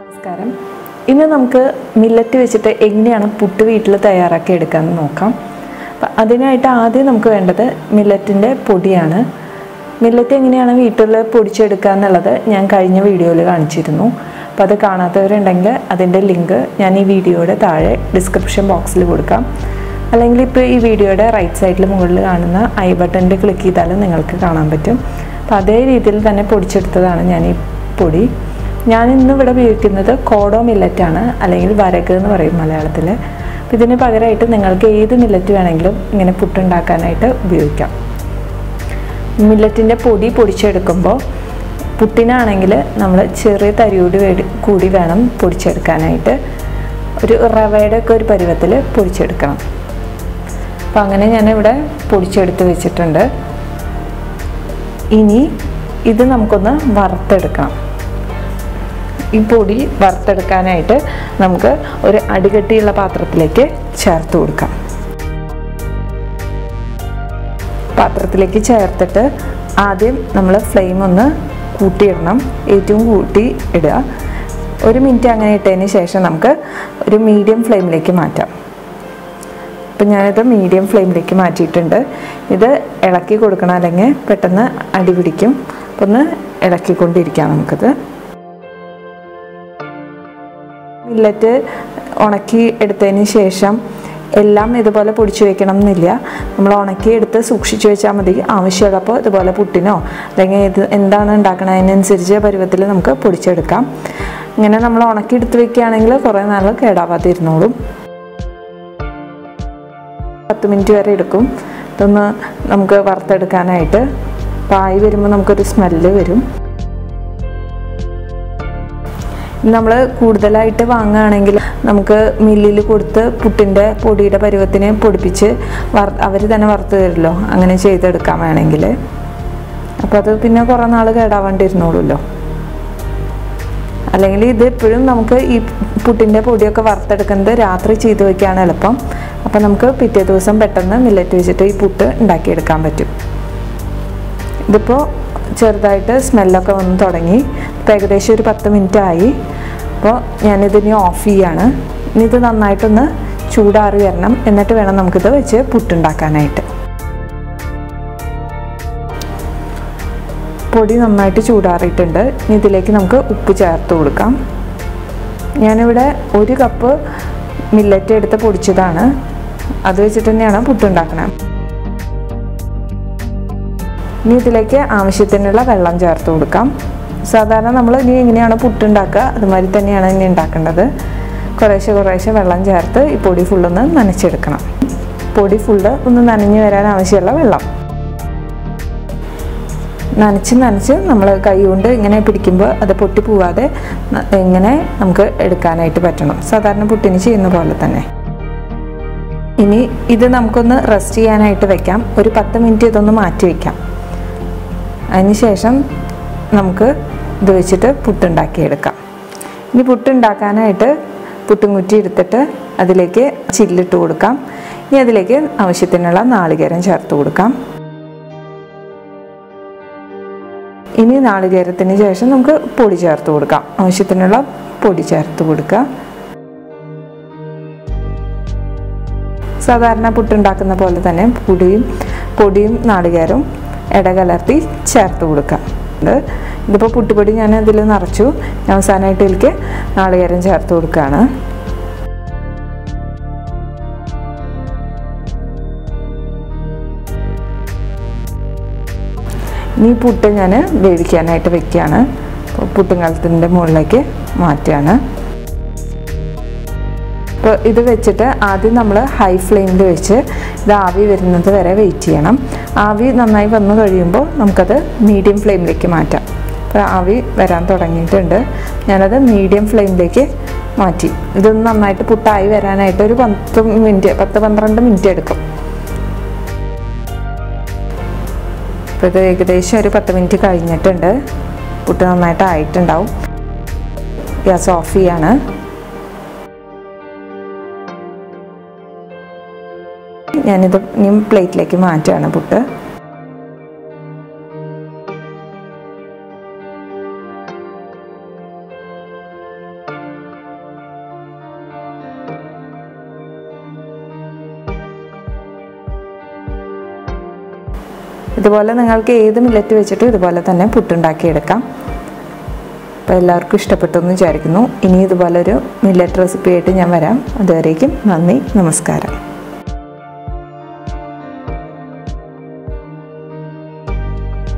നമസ്കാരം. ഇന്ന് നമുക്ക് മില്ലറ്റ് വെച്ചിട്ട് എങ്ങനെയാണ് പുട്ട് വീട്ടിൽ തയ്യാറാക്കി എടുക്കാമെന്ന് നോക്കാം. അപ്പം അതിനായിട്ട് ആദ്യം നമുക്ക് വേണ്ടത് മില്ലറ്റിൻ്റെ പൊടിയാണ്. മില്ലറ്റ് എങ്ങനെയാണ് വീട്ടിൽ പൊടിച്ചെടുക്കുക എന്നുള്ളത് ഞാൻ കഴിഞ്ഞ വീഡിയോയിൽ കാണിച്ചിരുന്നു. അപ്പോൾ അത് കാണാത്തവരുണ്ടെങ്കിൽ അതിൻ്റെ ലിങ്ക് ഞാൻ ഈ വീഡിയോയുടെ താഴെ ഡിസ്ക്രിപ്ഷൻ ബോക്സിൽ കൊടുക്കാം. അല്ലെങ്കിൽ ഇപ്പോൾ ഈ വീഡിയോയുടെ റൈറ്റ് സൈഡിൽ മുകളിൽ കാണുന്ന ഐ ബട്ടണിൽ ക്ലിക്ക് ചെയ്താലും നിങ്ങൾക്ക് കാണാൻ പറ്റും. അപ്പോൾ അതേ രീതിയിൽ തന്നെ പൊടിച്ചെടുത്തതാണ് ഞാൻ ഈ പൊടി. ഞാനിന്ന് ഇവിടെ ഉപയോഗിക്കുന്നത് കോഡോ മില്ലറ്റാണ്, അല്ലെങ്കിൽ വരക് എന്ന് പറയും മലയാളത്തിൽ. അപ്പോൾ ഇതിന് പകരമായിട്ട് നിങ്ങൾക്ക് ഏത് മില്ലറ്റ് വേണമെങ്കിലും ഇങ്ങനെ പുട്ടുണ്ടാക്കാനായിട്ട് ഉപയോഗിക്കാം. മില്ലറ്റിൻ്റെ പൊടി പൊടിച്ചെടുക്കുമ്പോൾ പുട്ടിനാണെങ്കിൽ നമ്മൾ ചെറിയ തരിയോട് കൂടി വേണം പൊടിച്ചെടുക്കാനായിട്ട്. ഒരു റവയുടെ ഒക്കെ ഒരു പരുവത്തിൽ പൊടിച്ചെടുക്കണം. അപ്പോൾ അങ്ങനെ ഞാനിവിടെ പൊടിച്ചെടുത്ത് വെച്ചിട്ടുണ്ട്. ഇനി ഇത് നമുക്കൊന്ന് വറുത്തെടുക്കണം. ഈ പൊടി വറുത്തെടുക്കാനായിട്ട് നമുക്ക് ഒരു അടികട്ടിയുള്ള പാത്രത്തിലേക്ക് ചേർത്ത് കൊടുക്കാം. പാത്രത്തിലേക്ക് ചേർത്തിട്ട് ആദ്യം നമ്മൾ ഫ്ലെയിം ഒന്ന് കൂട്ടിയിടണം. ഏറ്റവും കൂട്ടി ഇടുക. 1 മിനിറ്റ് അങ്ങനെ ഇട്ടതിന് ശേഷം നമുക്ക് ഒരു മീഡിയം ഫ്ലെയിമിലേക്ക് മാറ്റാം. അപ്പം ഞാനിത് മീഡിയം ഫ്ലെയിമിലേക്ക് മാറ്റിയിട്ടുണ്ട്. ഇത് ഇളക്കി കൊടുക്കണം, അല്ലെങ്കിൽ പെട്ടെന്ന് അടി പിടിക്കും. അപ്പം ഒന്ന് ഇളക്കിക്കൊണ്ടിരിക്കാം നമുക്കിത്. മില്ലറ്റ് ഉണക്കി എടുത്തതിന് ശേഷം എല്ലാം ഇതുപോലെ പൊടിച്ചു വെക്കണം എന്നില്ല. നമ്മൾ ഉണക്കി എടുത്ത് സൂക്ഷിച്ചു വെച്ചാൽ മതി. ആവശ്യമുള്ളപ്പോൾ ഇതുപോലെ പുട്ടിനോ അല്ലെങ്കിൽ ഇത് എന്താണ് ഉണ്ടാക്കണത് അതിനനുസരിച്ച് പരുവത്തിൽ നമുക്ക് പൊടിച്ചെടുക്കാം. ഇങ്ങനെ നമ്മൾ ഉണക്കി എടുത്ത് വെക്കുകയാണെങ്കിൽ കുറേ നാൾ കേടാവാതിരുന്നോളും. 10 മിനിറ്റ് വരെ എടുക്കും ഇതൊന്ന് നമുക്ക് വറുത്തെടുക്കാനായിട്ട്. പായി വരുമ്പോൾ നമുക്കൊരു സ്മെല്ല് വരും. നമ്മൾ കൂടുതലായിട്ട് വാങ്ങുകയാണെങ്കിൽ നമുക്ക് മില്ലിൽ കൊടുത്ത് പുട്ടിൻ്റെ പൊടിയുടെ പരുവത്തിന് പൊടിപ്പിച്ച് അവർ തന്നെ വറുത്ത് തരുമല്ലോ. അങ്ങനെ ചെയ്തെടുക്കാൻ വേണമെങ്കിൽ അപ്പോൾ അത് പിന്നെ കുറേ നാൾ കേടാവാണ്ടിരുന്നോളൂല്ലോ. അല്ലെങ്കിൽ ഇത് എപ്പോഴും നമുക്ക് ഈ പുട്ടിൻ്റെ പൊടിയൊക്കെ വറുത്തെടുക്കുന്നത് രാത്രി ചെയ്ത് വയ്ക്കുകയാണ് എളുപ്പം. അപ്പോൾ നമുക്ക് പിറ്റേ ദിവസം പെട്ടെന്ന് മില്ലറ്റ് വെച്ചിട്ട് ഈ പുട്ട് ഉണ്ടാക്കിയെടുക്കാൻ പറ്റും. ഇതിപ്പോൾ ചെറുതായിട്ട് സ്മെല്ലൊക്കെ വന്ന് തുടങ്ങി. ഇപ്പോൾ ഏകദേശം ഒരു 10 മിനിറ്റ് ആയി. അപ്പോൾ ഞാനിതിനി ഓഫ് ചെയ്യാണ്. ഇനി ഇത് നന്നായിട്ടൊന്ന് ചൂടാറി വരണം. എന്നിട്ട് വേണം നമുക്കിത് വെച്ച് പുട്ടുണ്ടാക്കാനായിട്ട്. പൊടി നന്നായിട്ട് ചൂടാറിയിട്ടുണ്ട്. ഇനി ഇതിലേക്ക് നമുക്ക് ഉപ്പ് ചേർത്ത് കൊടുക്കാം. ഞാനിവിടെ 1 കപ്പ് മില്ലറ്റ് എടുത്ത് പൊടിച്ചതാണ്. അത് വെച്ചിട്ട് തന്നെയാണ് പുട്ടുണ്ടാക്കുന്നത്. ഇനി ഇതിലേക്ക് ആവശ്യത്തിനുള്ള വെള്ളം ചേർത്ത് കൊടുക്കാം. സാധാരണ നമ്മൾ ഇനി എങ്ങനെയാണ് പുട്ടുണ്ടാക്കുക അതുമാതിരി തന്നെയാണ് ഇനി ഉണ്ടാക്കേണ്ടത്. കുറേശ്ശെ വെള്ളം ചേർത്ത് ഈ പൊടി ഫുള്ളൊന്ന് നനച്ചെടുക്കണം. പൊടി ഫുള്ള് ഒന്ന് നനഞ്ഞ് വരാൻ ആവശ്യമുള്ള വെള്ളം നനച്ച് നമ്മൾ കൈ കൊണ്ട് ഇങ്ങനെ പിടിക്കുമ്പോൾ അത് പൊട്ടി പോവാതെ ഇങ്ങനെ നമുക്ക് എടുക്കാനായിട്ട് പറ്റണം. സാധാരണ പുട്ടിന് ചെയ്യുന്ന പോലെ തന്നെ. ഇനി ഇത് നമുക്കൊന്ന് റെസ്റ്റ് ചെയ്യാനായിട്ട് വെക്കാം. ഒരു 10 മിനിറ്റ് ഇതൊന്ന് മാറ്റി വയ്ക്കാം. അതിനുശേഷം നമുക്ക് ഇത് വെച്ചിട്ട് പുട്ടുണ്ടാക്കിയെടുക്കാം. ഇനി പുട്ടുണ്ടാക്കാനായിട്ട് പുട്ടുംകുറ്റി എടുത്തിട്ട് അതിലേക്ക് ചില്ലിട്ട് കൊടുക്കാം. ഇനി അതിലേക്ക് ആവശ്യത്തിനുള്ള നാളികേരം ചേർത്ത് കൊടുക്കാം. ഇനി നാളികേരത്തിന് ശേഷം നമുക്ക് പൊടി ചേർത്ത് കൊടുക്കാം. ആവശ്യത്തിനുള്ള പൊടി ചേർത്ത് കൊടുക്കുക. സാധാരണ പുട്ടുണ്ടാക്കുന്ന പോലെ തന്നെ പൊടിയും നാളികേരവും ഇടകലർത്തി ചേർത്ത് കൊടുക്കാം. ഇതിപ്പോൾ പുട്ടുപൊടി ഞാൻ അതിൽ നിറച്ചു. അവസാനമായിട്ട് ഇതിലേക്ക് നാളികേരം ചേർത്ത് കൊടുക്കുകയാണ്. ഇനി പുട്ട് ഞാൻ വേവിക്കാനായിട്ട് വെക്കുകയാണ്. പുട്ടുംകലത്തിൻ്റെ മുകളിലേക്ക് മാറ്റുകയാണ്. അപ്പോൾ ഇത് വെച്ചിട്ട് ആദ്യം നമ്മൾ ഹൈ ഫ്ലെയിമിൽ വെച്ച് ഇത് ആവി വരുന്നത് വരെ വെയിറ്റ് ചെയ്യണം. ആവി നന്നായി വന്നു കഴിയുമ്പോൾ നമുക്കത് മീഡിയം ഫ്ലെയിമിലേക്ക് മാറ്റാം. അപ്പോൾ ആവി വരാൻ തുടങ്ങിയിട്ടുണ്ട്. ഞാനത് മീഡിയം ഫ്ലെയിമിലേക്ക് മാറ്റി. ഇതൊന്ന് നന്നായിട്ട് പുട്ടായി വരാനായിട്ട് ഒരു 10-12 മിനിറ്റ് എടുക്കും. അപ്പോൾ ഇത് ഏകദേശം ഒരു 10 മിനിറ്റ് കഴിഞ്ഞിട്ടുണ്ട്. പുട്ട് നന്നായിട്ട് ആയിട്ടുണ്ടാവും. ഗ്യാസ് ഓഫ് ചെയ്യാണ്. ഞാനിത് ഇനി പ്ലേറ്റിലേക്ക് മാറ്റുകയാണ് പുട്ട്. ഇതുപോലെ നിങ്ങൾക്ക് ഏത് മില്ലറ്റ് വെച്ചിട്ടും ഇതുപോലെ തന്നെ പുട്ടുണ്ടാക്കിയെടുക്കാം. അപ്പോൾ എല്ലാവർക്കും ഇഷ്ടപ്പെട്ടു എന്ന് വിചാരിക്കുന്നു. ഇനി ഇതുപോലൊരു മില്ലറ്റ് റെസിപ്പി ആയിട്ട് ഞാൻ വരാം. അതുവരേക്കും നന്ദി, നമസ്കാരം.